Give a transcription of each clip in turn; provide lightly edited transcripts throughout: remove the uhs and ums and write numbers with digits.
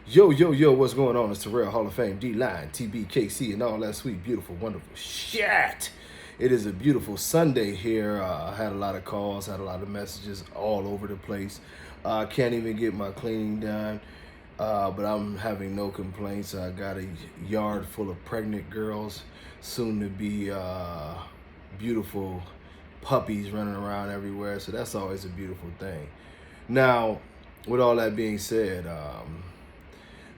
Yo, yo, yo, what's going on? It's Terrell, Hall of Fame, D-Line, TBKC, and all that sweet, beautiful, wonderful shit. It is a beautiful Sunday here. I had a lot of calls, had a lot of messages all over the place. Can't even get my cleaning done, but I'm having no complaints. I got a yard full of pregnant girls, soon to be beautiful puppies running around everywhere, so that's always a beautiful thing. Now, with all that being said,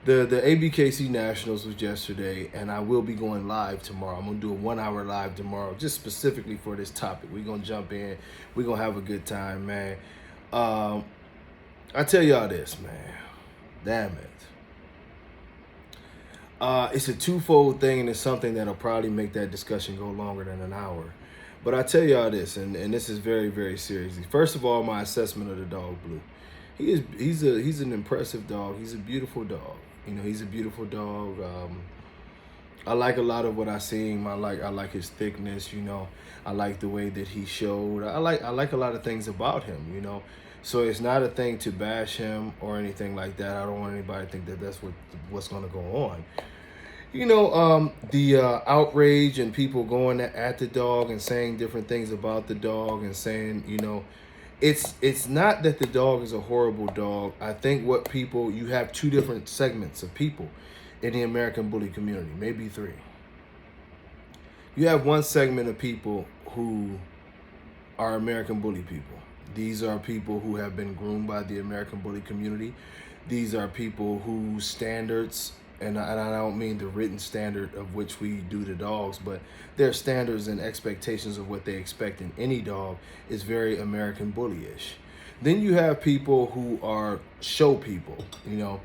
the ABKC Nationals was yesterday, and I will be going live tomorrow. I'm gonna do a 1 hour live tomorrow, just specifically for this topic. We're gonna jump in. We're gonna have a good time, man. I tell y'all this, man. Damn it. It's a twofold thing, and it's something that'll probably make that discussion go longer than an hour. But I tell y'all this, and this is very, very serious. First of all, my assessment of the dog Blue. He's an impressive dog. He's a beautiful dog. You know, he's a beautiful dog. I like a lot of what I seen. I like his thickness. You know, I like the way that he showed. I like a lot of things about him. You know, so it's not a thing to bash him or anything like that. I don't want anybody to think that that's what's going to go on. You know, the outrage and people going at the dog and saying different things about the dog and saying, you know, it's not that the dog is a horrible dog. I think you have two different segments of people in the American bully community, maybe three. You have one segment of people who are American bully people. These are people who have been groomed by the American bully community. These are people whose standards, and I don't mean the written standard of which we do to dogs, but their standards and expectations of what they expect in any dog is very American bully-ish. Then you have people who are show people, you know,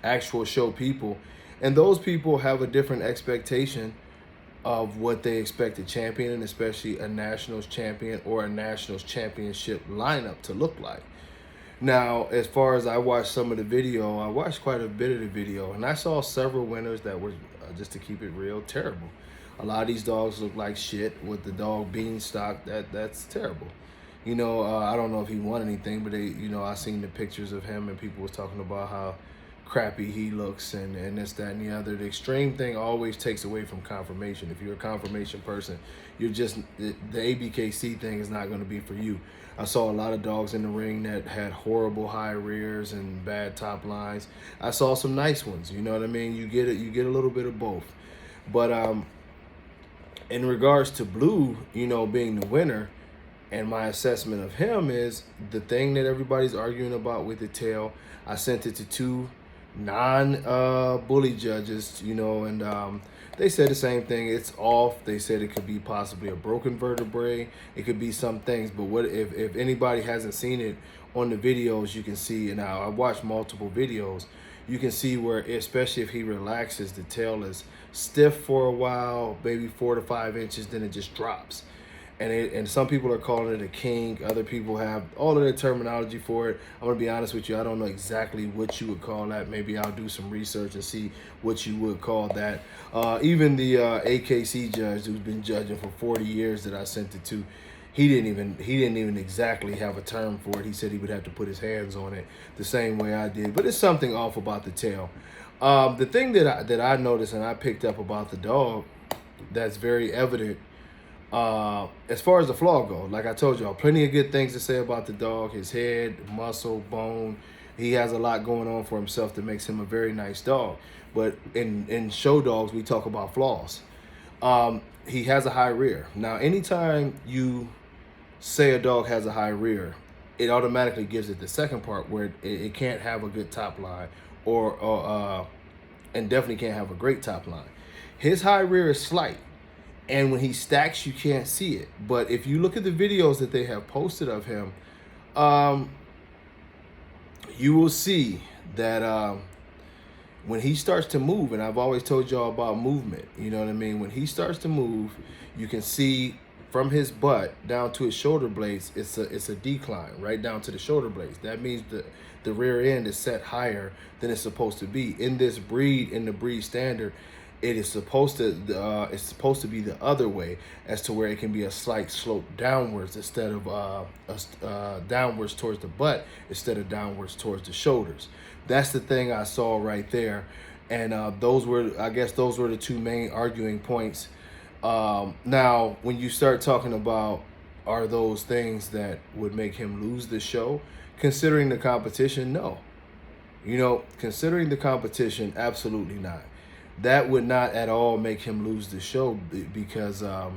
actual show people, and those people have a different expectation of what they expect a champion, and especially a nationals champion or a nationals championship lineup to look like. Now, as far as I watched some of the video, I watched quite a bit of the video, and I saw several winners that were, just to keep it real, terrible. A lot of these dogs look like shit. With the dog Beanstalk, that's terrible. You know, I don't know if he won anything, but I seen the pictures of him, and people was talking about how crappy he looks and this, that, and the other. The extreme thing always takes away from confirmation. If you're a confirmation person, the ABKC thing is not going to be for you. I saw a lot of dogs in the ring that had horrible high rears and bad top lines. I saw some nice ones. You know what I mean? You get a little bit of both. But in regards to Blue, you know, being the winner, and my assessment of him is the thing that everybody's arguing about with the tail. I sent it to two non-bully judges, you know, and they said the same thing. It's off. They said it could be possibly a broken vertebrae. It could be some things. But what if anybody hasn't seen it on the videos, you can see, and I watched multiple videos, you can see where, especially if he relaxes, the tail is stiff for a while, maybe 4 to 5 inches, then it just drops. And some people are calling it a kink. Other people have all of the terminology for it. I'm going to be honest with you. I don't know exactly what you would call that. Maybe I'll do some research and see what you would call that. Even the AKC judge who's been judging for 40 years that I sent it to, he didn't even exactly have a term for it. He said he would have to put his hands on it the same way I did. But it's something off about the tail. The thing that I noticed and I picked up about the dog that's very evident, as far as the flaw goes, like I told y'all, plenty of good things to say about the dog. His head, muscle, bone. He has a lot going on for himself that makes him a very nice dog. But in show dogs, we talk about flaws. He has a high rear. Now, anytime you say a dog has a high rear, it automatically gives it the second part where it can't have a good top line and definitely can't have a great top line. His high rear is slight. And when he stacks, you can't see it. But if you look at the videos that they have posted of him, you will see that when he starts to move, and I've always told y'all about movement, you know what I mean? When he starts to move, you can see from his butt down to his shoulder blades, it's a decline right down to the shoulder blades. That means the rear end is set higher than it's supposed to be. In this breed, in the breed standard, it is supposed to it's supposed to be the other way, as to where it can be a slight slope downwards instead of downwards towards the butt instead of downwards towards the shoulders. That's the thing I saw right there. And I guess those were the two main arguing points. Now, when you start talking about are those things that would make him lose the show, considering the competition, no. Considering the competition, absolutely not. That would not at all make him lose the show because the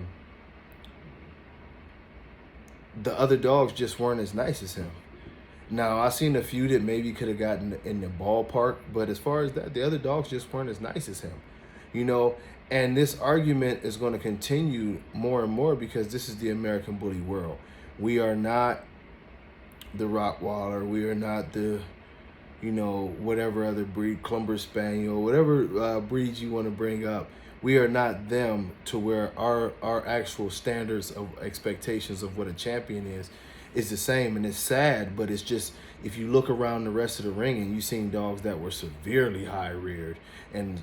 other dogs just weren't as nice as him. Now, I've seen a few that maybe could have gotten in the ballpark, but as far as that, the other dogs just weren't as nice as him, And this argument is going to continue more and more because this is the American Bully world. We are not the Rottweiler. We are not the, whatever other breed, Clumber Spaniel, whatever breeds you want to bring up. We are not them to where our actual standards of expectations of what a champion is the same. And it's sad, but it's just, if you look around the rest of the ring and you've seen dogs that were severely high reared and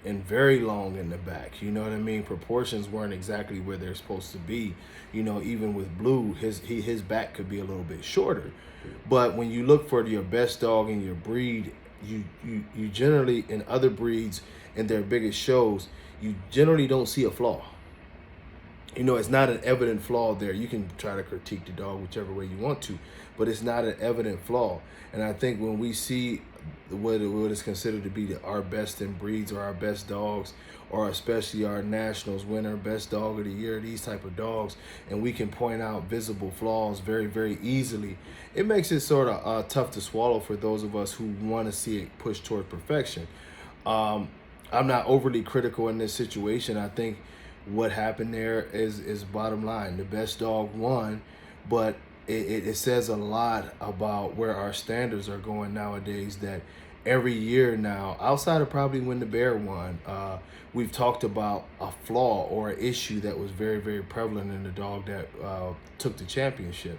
very long in the back, you know what I mean? Proportions weren't exactly where they're supposed to be. Even with Blue, his back could be a little bit shorter. But when you look for your best dog in your breed, you generally, in other breeds in their biggest shows, you generally don't see a flaw. It's not an evident flaw there. You can try to critique the dog whichever way you want to, but it's not an evident flaw. And I think when we see what is considered to be our best in breeds or our best dogs, or especially our nationals winner, best dog of the year, these type of dogs, and we can point out visible flaws very, very easily, it makes it sort of tough to swallow for those of us who want to see it push toward perfection. I'm not overly critical in this situation. I think what happened there is bottom line. The best dog won, but it says a lot about where our standards are going nowadays, that every year now, outside of probably when the Bear won, we've talked about a flaw or an issue that was very, very prevalent in the dog that took the championship.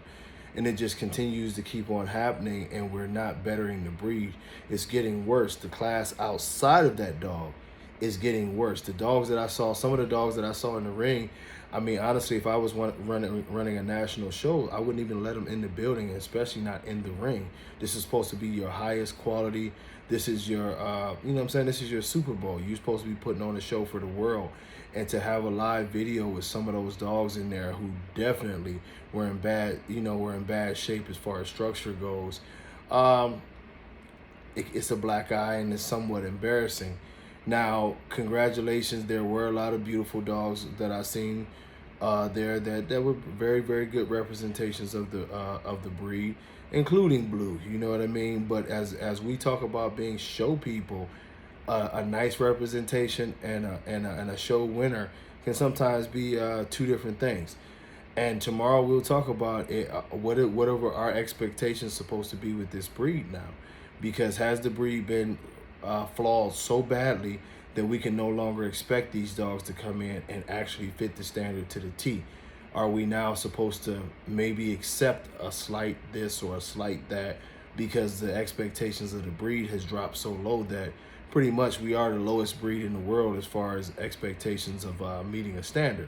And it just continues to keep on happening, and we're not bettering the breed. It's getting worse. The class outside of that dog is getting worse. The dogs that I saw, some of the dogs that I saw in the ring, I mean, honestly, if I was running a national show, I wouldn't even let them in the building, especially not in the ring. This is supposed to be your highest quality. This is your, This is your Super Bowl. You're supposed to be putting on a show for the world. And to have a live video with some of those dogs in there who definitely were in bad shape as far as structure goes, it's a black eye and it's somewhat embarrassing. Now, congratulations. There were a lot of beautiful dogs that I seen there that were very, very good representations of the breed, including Blue. You know what I mean? But as we talk about being show people, a nice representation and a show winner can sometimes be two different things. And tomorrow we'll talk about whatever our expectations supposed to be with this breed now, because has the breed been flawed so badly that we can no longer expect these dogs to come in and actually fit the standard to the T? Are we now supposed to maybe accept a slight this or a slight that because the expectations of the breed has dropped so low that pretty much we are the lowest breed in the world as far as expectations of meeting a standard?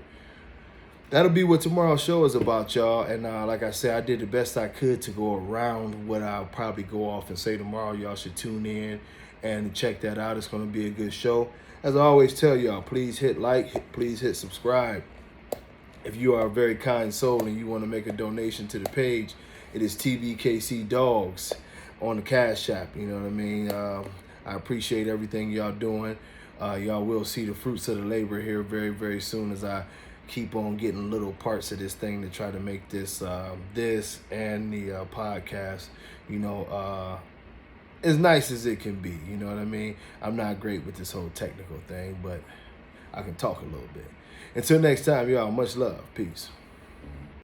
That'll be what tomorrow's show is about, y'all. And like I said, I did the best I could to go around what I'll probably go off and say tomorrow. Y'all should tune in and check that out. It's going to be a good show. As I always tell y'all, please hit like, please hit subscribe. If you are a very kind soul and you want to make a donation to the page, it is TBKC Dogs on the Cash App. You know what I mean? I appreciate everything y'all doing. Y'all will see the fruits of the labor here very, very soon as I keep on getting little parts of this thing to try to make this and the podcast, as nice as it can be. You know what I mean? I'm not great with this whole technical thing, but I can talk a little bit. Until next time, y'all, much love. Peace.